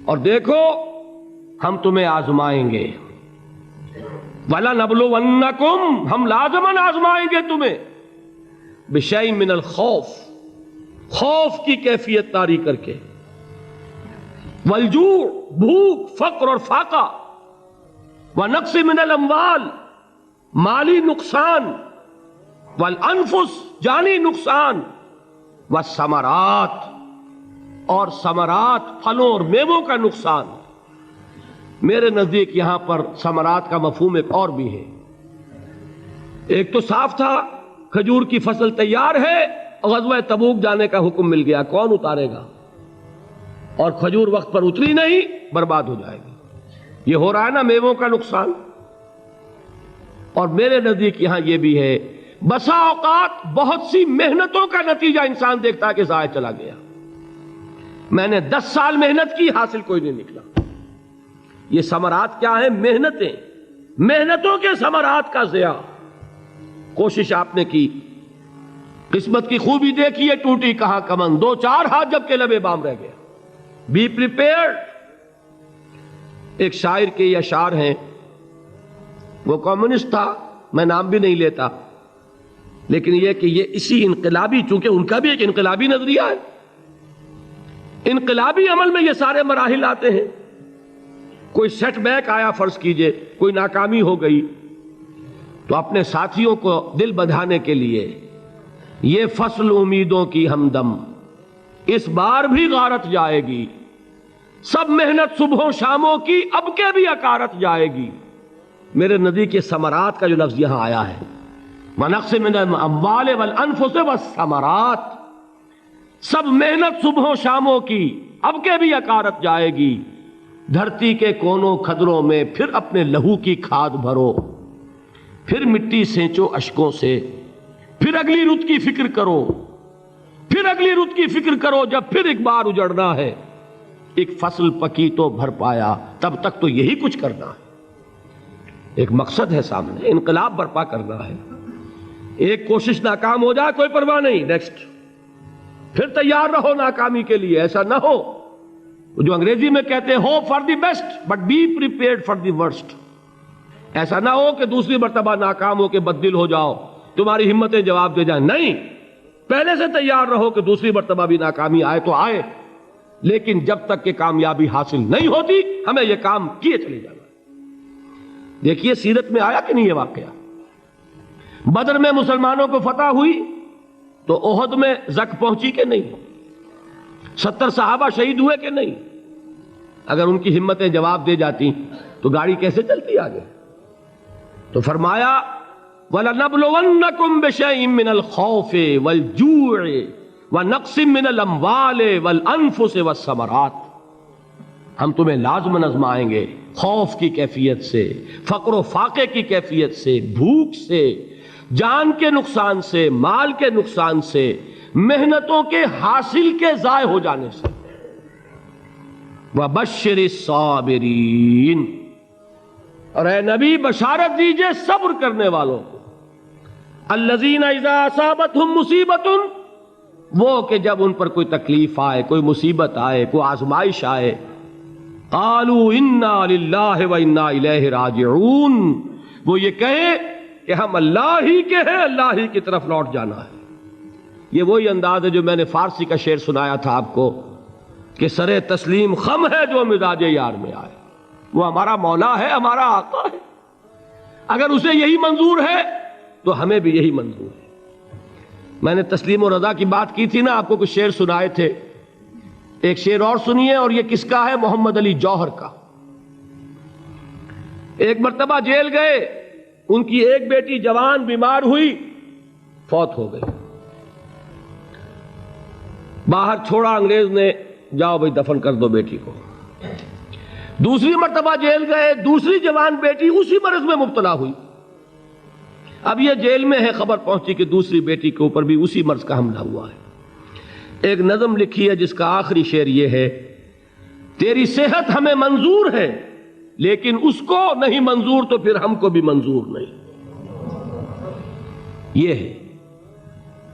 اور دیکھو ہم تمہیں آزمائیں گے، وَلَنَبْلُوَنَّكُمْ، ہم لازماً آزمائیں گے تمہیں، بِشَيْءٍ مِّنَ الْخَوْفِ، خوف کی کیفیت طاری کر کے، وَالْجُوعِ، بھوک، فقر اور فاقہ، وَنَقْصٍ مِّنَ الْأَمْوَالِ، مالی نقصان، وَالْأَنفُسِ، جانی نقصان، وَالثَّمَرَاتِ، اور ثمرات، پھلوں اور میووں کا نقصان۔ میرے نزدیک یہاں پر ثمرات کا مفہوم ایک اور بھی ہے۔ ایک تو صاف تھا کھجور کی فصل تیار ہے، غزوہ تبوک جانے کا حکم مل گیا، کون اتارے گا؟ اور کھجور وقت پر اتری نہیں، برباد ہو جائے گی۔ یہ ہو رہا ہے نا میووں کا نقصان۔ اور میرے نزدیک یہاں یہ بھی ہے، بسا اوقات بہت سی محنتوں کا نتیجہ انسان دیکھتا ہے کہ ضائع چلا گیا، میں نے 10 سال محنت کی، حاصل کوئی نہیں نکلا۔ یہ ثمرات کیا ہیں؟ محنتیں، محنتوں کے ثمرات کا ضیاع۔ کوشش آپ نے کی، قسمت کی خوبی دیکھی ہے، ٹوٹی کہاں کمن، 2-4 ہاتھ جب کے لبے بام رہ گیا۔ Be prepared. ایک شاعر کے یہ اشعار ہیں، وہ کمیونسٹ تھا، میں نام بھی نہیں لیتا، لیکن یہ کہ یہ اسی انقلابی، چونکہ ان کا بھی ایک انقلابی نظریہ ہے، انقلابی عمل میں یہ سارے مراحل آتے ہیں۔ کوئی سیٹ بیک آیا فرض کیجئے، کوئی ناکامی ہو گئی، تو اپنے ساتھیوں کو دل بندھانے کے لیے یہ فصل امیدوں کی ہمدم اس بار بھی غارت جائے گی، سب محنت صبحوں شاموں کی اب کے بھی اکارت جائے گی۔ میرے نزدیک کے ثمرات کا جو لفظ یہاں آیا ہے، وَنَقْصٍ مِّنَ الْأَمْوَالِ وَالْأَنفُسِ وَالثَّمَرَاتِ، سب محنت صبحوں شاموں کی اب کے بھی اکارت جائے گی۔ دھرتی کے کونوں کھدروں میں پھر اپنے لہو کی کھاد بھرو، پھر مٹی سینچو اشکوں سے، پھر اگلی رت کی فکر کرو، پھر اگلی رت کی فکر کرو، جب پھر ایک بار اجڑنا ہے، ایک فصل پکی تو بھر پایا، تب تک تو یہی کچھ کرنا ہے۔ ایک مقصد ہے سامنے، انقلاب برپا کرنا ہے۔ ایک کوشش ناکام ہو جائے کوئی پرواہ نہیں، نیکسٹ، پھر تیار رہو ناکامی کے لیے۔ ایسا نہ ہو جو انگریزی میں کہتے ہیں hope for the best but be prepared for the worst. ایسا نہ ہو کہ دوسری مرتبہ ناکام ہو کے بددل ہو جاؤ، تمہاری ہمتیں جواب دے جائیں، نہیں، پہلے سے تیار رہو کہ دوسری مرتبہ بھی ناکامی آئے تو آئے، لیکن جب تک کہ کامیابی حاصل نہیں ہوتی ہمیں یہ کام کیے چلے جانا۔ دیکھیے سیرت میں آیا کہ نہیں یہ واقعہ؟ بدر میں مسلمانوں کو فتح ہوئی تو احد میں زک پہنچی کہ نہیں؟ 70 صحابہ شہید ہوئے کہ نہیں؟ اگر ان کی ہمتیں جواب دے جاتی تو گاڑی کیسے چلتی آگے؟ تو فرمایا وَلَنَبْلُوَنَّكُمْ بِشَيْءٍ مِّنَ الْخَوْفِ وَالْجُوعِ وَنَقْصٍ مِّنَ الْأَمْوَالِ وَالْأَنفُسِ وَالثَّمَرَاتِ، ہم تمہیں لازماً آزمائیں گے، خوف کی کیفیت سے، فقر و فاقے کی کیفیت سے، بھوک سے، جان کے نقصان سے، مال کے نقصان سے، محنتوں کے حاصل کے ضائع ہو جانے سے۔ وَبَشِّرِ الصَّابِرِينَ، اور اے نبی بشارت دیجئے صبر کرنے والوں کو، الَّذِينَ إِذَا أَصَابَتْهُمْ مُصِيبَةٌ، وہ کہ جب ان پر کوئی تکلیف آئے، کوئی مصیبت آئے، کوئی آزمائش آئے، قَالُوا إِنَّا لِلَّهِ وَإِنَّا إِلَيْهِ رَاجِعُونَ، وہ یہ کہیں کہ ہم اللہ ہی کے ہیں، اللہ ہی کی طرف لوٹ جانا ہے۔ یہ وہی انداز ہے جو میں نے فارسی کا شعر سنایا تھا آپ کو کہ سرے تسلیم خم ہے جو مزاج یار میں آئے۔ وہ ہمارا مولا ہے، ہمارا آقا ہے، اگر اسے یہی منظور ہے تو ہمیں بھی یہی منظور ہے۔ میں نے تسلیم و رضا کی بات کی تھی نا، آپ کو کچھ شعر سنائے تھے، ایک شعر اور سنیے، اور یہ کس کا ہے؟ محمد علی جوہر کا۔ ایک مرتبہ جیل گئے، ان کی ایک بیٹی جوان بیمار ہوئی، فوت ہو گئی، باہر چھوڑا انگریز نے، جاؤ بھائی دفن کر دو بیٹی کو۔ دوسری مرتبہ جیل گئے، دوسری جوان بیٹی اسی مرض میں مبتلا ہوئی، اب یہ جیل میں ہے، خبر پہنچی کہ دوسری بیٹی کے اوپر بھی اسی مرض کا حملہ ہوا ہے۔ ایک نظم لکھی ہے جس کا آخری شعر یہ ہے، تیری صحت ہمیں منظور ہے لیکن اس کو نہیں منظور تو پھر ہم کو بھی منظور نہیں۔ یہ ہے،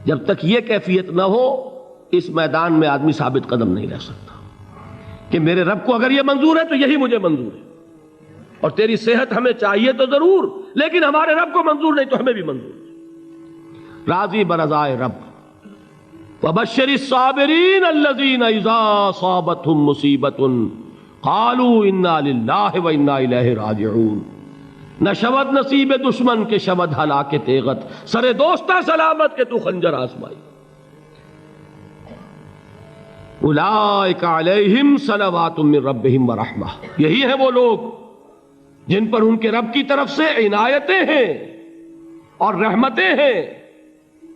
جب تک یہ کیفیت نہ ہو اس میدان میں آدمی ثابت قدم نہیں رہ سکتا۔ کہ میرے رب کو اگر یہ منظور ہے تو یہی مجھے منظور ہے، اور تیری صحت ہمیں چاہیے تو ضرور، لیکن ہمارے رب کو منظور نہیں تو ہمیں بھی منظور ہے۔ راضی برضائے رب۔ وبشر الصابرین الذین اذا اصابتهم مصیبۃ قالوا انا للہ وانا الیہ راجعون۔ نہ شود نصیب دشمن کے شود ہلاک تیغت، سر دوستہ سلامت کے تو خنجر آزمائی۔ اولئک علیہم صلوات من ربہم ورحمہ، یہی ہیں وہ لوگ جن پر ان کے رب کی طرف سے عنایتیں ہیں اور رحمتیں ہیں۔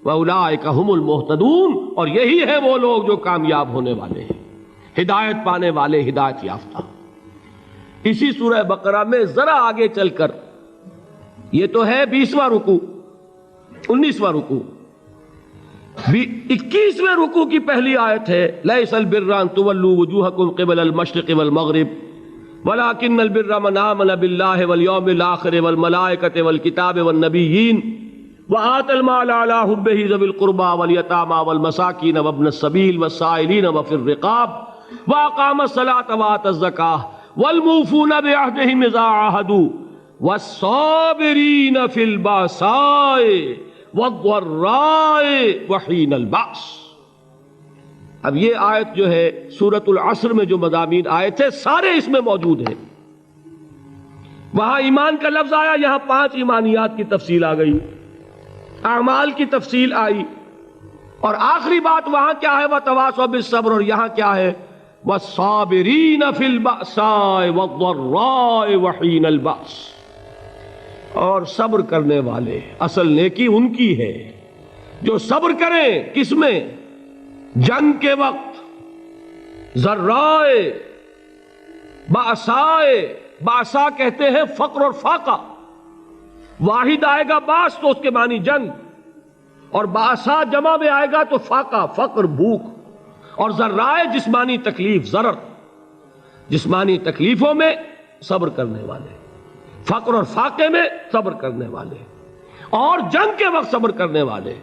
وَأُولَٰئِكَ هُمُ الْمُهْتَدُونَ، اور یہی ہے وہ لوگ جو کامیاب ہونے والے ہیں، ہدایت پانے والے، ہدایت یافتہ۔ اسی سورہ بقرہ میں ذرا آگے چل کر، یہ تو ہے 20واں رکوع، 19واں رکوع، 21ویں رکوع کی پہلی آیت ہے لَيْسَ الْبِرَّ أَن تُوَلُّوا وُجُوهَكُمْ قِبَلَ الْمَشْرِقِ وَالْمَغْرِبِ وَلَٰكِنَّ الْبِرَّ مَنْ آمَنَ بِاللَّهِ وَالْيَوْمِ الْآخِرِ وَالْمَلَائِكَةِ وَالْكِتَابِ وَالنَّبِيِّينَ وَآتَى المال على حبه ذوي القربى واليتامى والمساكين وابن السبيل والسائلين وفي الرقاب وأقام الصلاة وآتى الزكاة والموفون بعهدهم إذا عاهدوا والصابرين في البأساء والضراء وحين البأس۔ اب یہ آیت جو ہے سورۃ العصر میں جو مضامین آئے تھے سارے اس میں موجود ہیں۔ وہاں ایمان کا لفظ آیا، یہاں 5 ایمانیات کی تفصیل آ گئی، اعمال کی تفصیل آئی، اور آخری بات وہاں کیا ہے وَتَوَاصَوْا بِالصَّبْرِ، اور یہاں کیا ہے وَالصَّابِرِينَ فِي الْبَأْسَاءِ وَالضَّرَّاءِ وَحِينَ الْبَأْسِ، اور صبر کرنے والے، اصل نیکی ان کی ہے جو صبر کریں، کس میں؟ جنگ کے وقت، ضرائے، بأسائے، بأسا کہتے ہیں فقر اور فاقہ، واحد آئے گا باس تو اس کے معنی جنگ، اور باسا جمع میں آئے گا تو فاقہ، فقر، بھوک، اور ذرائے جسمانی تکلیف، ضرر، جسمانی تکلیفوں میں صبر کرنے والے، فقر اور فاقے میں صبر کرنے والے، اور جنگ کے وقت صبر کرنے والے۔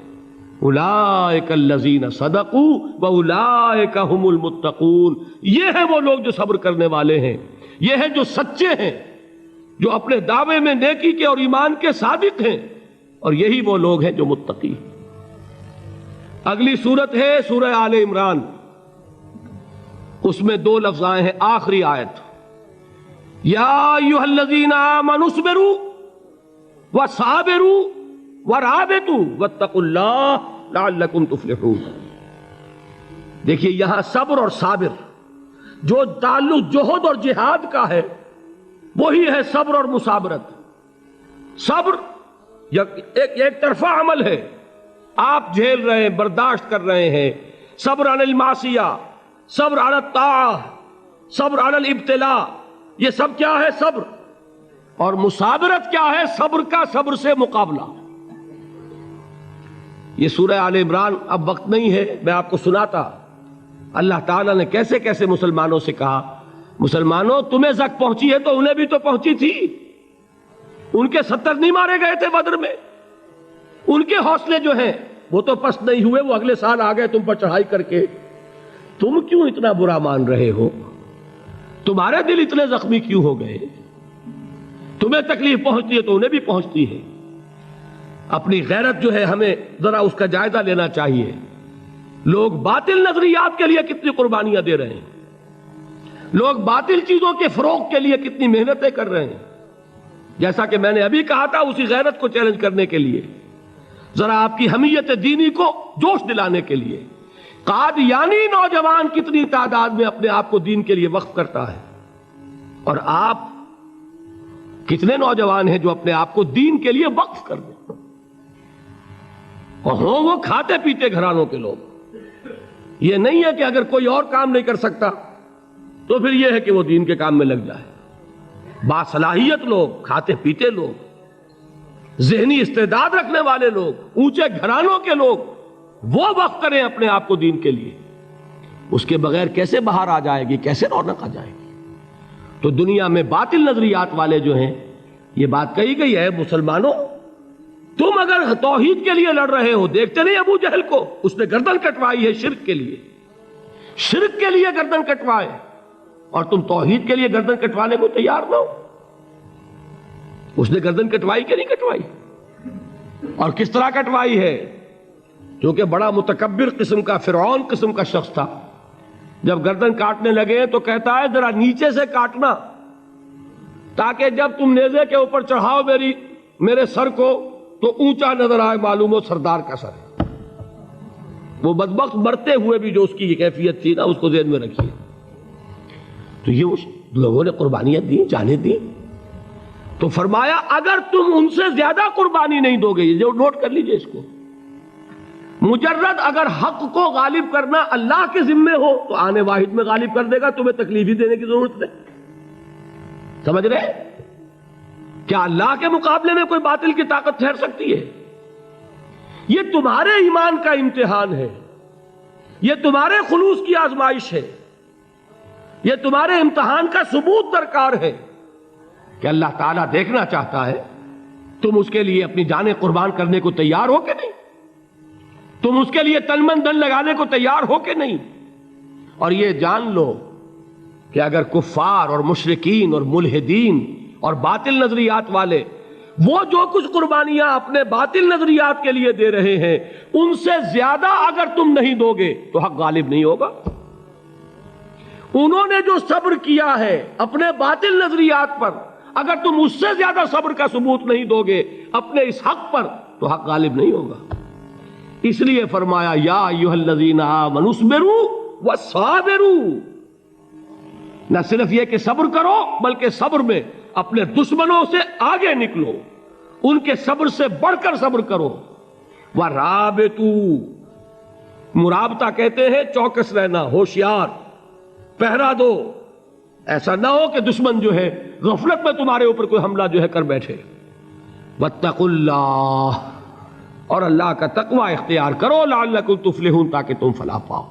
اولئک الذین صدقوا واولئک هم المتقون، یہ ہیں وہ لوگ جو صبر کرنے والے ہیں، یہ ہیں جو سچے ہیں، جو اپنے دعوے میں نیکی کے اور ایمان کے صادق ہیں، اور یہی وہ لوگ ہیں جو متقی ہیں۔ اگلی سورت ہے سورہ آل عمران، اس میں 2 لفظ آئے ہیں، آخری آیت یا ایھا الذین آمنوا اصبروا وصابروا ورابطوا واتقوا اللہ لعلکم تفلحون۔ دیکھیے یہاں صبر اور صابر جو تعلق جہد اور جہاد کا ہے وہی ہے صبر اور مصابرت۔ صبر ایک طرفہ عمل ہے، آپ جھیل رہے ہیں، برداشت کر رہے ہیں، صبر علی المعصیہ، صبر علی الطاعہ، صبر علی الابتلاء، یہ سب کیا ہے؟ صبر۔ اور مصابرت کیا ہے؟ صبر کا صبر سے مقابلہ۔ یہ سورہ آل عمران، اب وقت نہیں ہے میں آپ کو سناتا اللہ تعالیٰ نے کیسے کیسے مسلمانوں سے کہا، مسلمانوں تمہیں زک پہنچی ہے تو انہیں بھی تو پہنچی تھی، ان کے 70 نہیں مارے گئے تھے بدر میں، ان کے حوصلے جو ہیں وہ تو پست نہیں ہوئے، وہ اگلے سال آ گئے تم پر چڑھائی کر کے، تم کیوں اتنا برا مان رہے ہو؟ تمہارے دل اتنے زخمی کیوں ہو گئے؟ تمہیں تکلیف پہنچتی ہے تو انہیں بھی پہنچتی ہے۔ اپنی غیرت جو ہے ہمیں ذرا اس کا جائزہ لینا چاہیے۔ لوگ باطل نظریات کے لیے کتنی قربانیاں دے رہے ہیں، لوگ باطل چیزوں کے فروغ کے لیے کتنی محنتیں کر رہے ہیں۔ جیسا کہ میں نے ابھی کہا تھا، اسی غیرت کو چیلنج کرنے کے لیے، ذرا آپ کی حمیت دینی کو جوش دلانے کے لیے، قادیانی نوجوان کتنی تعداد میں اپنے آپ کو دین کے لیے وقف کرتا ہے، اور آپ کتنے نوجوان ہیں جو اپنے آپ کو دین کے لیے وقف کر دیں، اور ہوں وہ کھاتے پیتے گھرانوں کے لوگ۔ یہ نہیں ہے کہ اگر کوئی اور کام نہیں کر سکتا تو پھر یہ ہے کہ وہ دین کے کام میں لگ جائے۔ باصلاحیت لوگ، کھاتے پیتے لوگ، ذہنی استعداد رکھنے والے لوگ، اونچے گھرانوں کے لوگ، وہ وقف کریں اپنے آپ کو دین کے لیے۔ اس کے بغیر کیسے باہر آ جائے گی، کیسے رونق آ جائے گی؟ تو دنیا میں باطل نظریات والے جو ہیں، یہ بات کہی گئی ہے، مسلمانوں تم اگر توحید کے لیے لڑ رہے ہو، دیکھتے نہیں ابو جہل کو، اس نے گردن کٹوائی ہے شرک کے لیے، شرک کے لیے گردن کٹوائے، اور تم توحید کے لیے گردن کٹوانے کو تیار نہ ہو. اس نے گردن کٹوائی کہ نہیں کٹوائی؟ اور کس طرح کٹوائی ہے؟ کیونکہ بڑا متکبر قسم کا، فرعون قسم کا شخص تھا. جب گردن کاٹنے لگے تو کہتا ہے ذرا نیچے سے کاٹنا، تاکہ جب تم نیزے کے اوپر چڑھاؤ میرے سر کو تو اونچا نظر آئے، معلوم ہو سردار کا سر ہے. وہ بدبخت مرتے ہوئے بھی جو اس کی یہ کیفیت تھی نا، اس کو ذہن میں رکھیے. تو یہ اس لوگوں نے قربانیاں دی، جانیں دی. تو فرمایا اگر تم ان سے زیادہ قربانی نہیں دو گے، یہ نوٹ کر لیجئے اس کو، مجرد اگر حق کو غالب کرنا اللہ کے ذمے ہو تو آنے واحد میں غالب کر دے گا، تمہیں تکلیف ہی دینے کی ضرورت نہیں. سمجھ رہے؟ کیا اللہ کے مقابلے میں کوئی باطل کی طاقت ٹھہر سکتی ہے؟ یہ تمہارے ایمان کا امتحان ہے، یہ تمہارے خلوص کی آزمائش ہے، یہ تمہارے امتحان کا ثبوت درکار ہے کہ اللہ تعالیٰ دیکھنا چاہتا ہے تم اس کے لیے اپنی جانیں قربان کرنے کو تیار ہو کہ نہیں، تم اس کے لیے تن من دھن لگانے کو تیار ہو کہ نہیں. اور یہ جان لو کہ اگر کفار اور مشرکین اور ملحدین اور باطل نظریات والے وہ جو کچھ قربانیاں اپنے باطل نظریات کے لیے دے رہے ہیں، ان سے زیادہ اگر تم نہیں دو گے تو حق غالب نہیں ہوگا. انہوں نے جو صبر کیا ہے اپنے باطل نظریات پر، اگر تم اس سے زیادہ صبر کا ثبوت نہیں دو گے اپنے اس حق پر تو حق غالب نہیں ہوگا. اس لیے فرمایا یا ایھا الذین آمنوا اصبروا وصابروا. نہ صرف یہ کہ صبر کرو بلکہ صبر میں اپنے دشمنوں سے آگے نکلو، ان کے صبر سے بڑھ کر صبر کرو. ورابطوا، مرابطہ کہتے ہیں چوکس رہنا، ہوشیار، پہرا دو. ایسا نہ ہو کہ دشمن جو ہے غفلت میں تمہارے اوپر کوئی حملہ جو ہے کر بیٹھے. واتقوا اللہ، اور اللہ کا تقوی اختیار کرو، لعلکم تفلحون، تاکہ تم فلاح پاؤ.